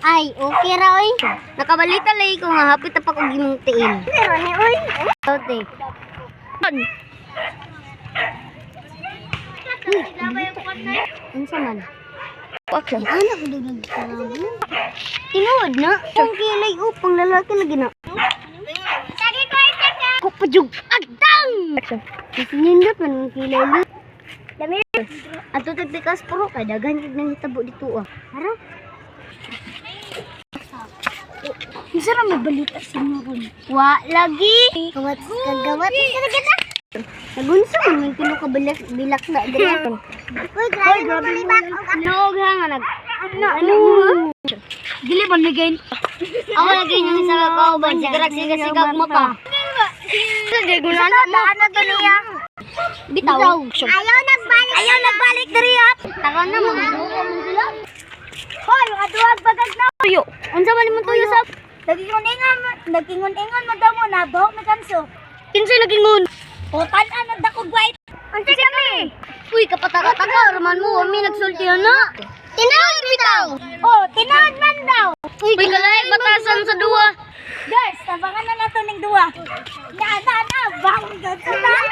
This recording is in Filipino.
Ay, okay ra oy. Nakabalita lay ko nga hapit na pa ko gimong tiil. Pero ni oy. Ote. Unsa man? Okay. Ano ko dugag sa tinuod na. Ang kilay upang lalaki lagi na. Ko pajug agdang. Sinindot man ang kilay lu. Dami. Ato tipikas puro kay daghan gid nang hitabo dito ah. Hara. Isa ra may balita sa inyo ron. Wa lagi. Kagawat kita. Nagunsa man may pilo ka bilak na diri. Uy, grabe mo ba? Nog ha nga nag. Ano? Dili man may gain. Ako lagi yung isa ka ba sigag mo pa. Sige, gulan mo ano to niya. Bitaw. Ayaw nagbalik diri ha. Taka na mo. Hoy, aduag bagag na. Tuyo. Unsa man imong tuyo sa Nagingon-ingon mo daw mo na bahok na kanso. kinsay nagingon? Putan na dakog white. Unsa kami? Uy, kapataka-taka raman mo, mi nagsultihan na. Tinawag bitaw. Oh, tinawad man daw. Uy, kalay batasan sa duwa. Guys, tabangan na nato ning duwa. Na, bahong daw sa tanan.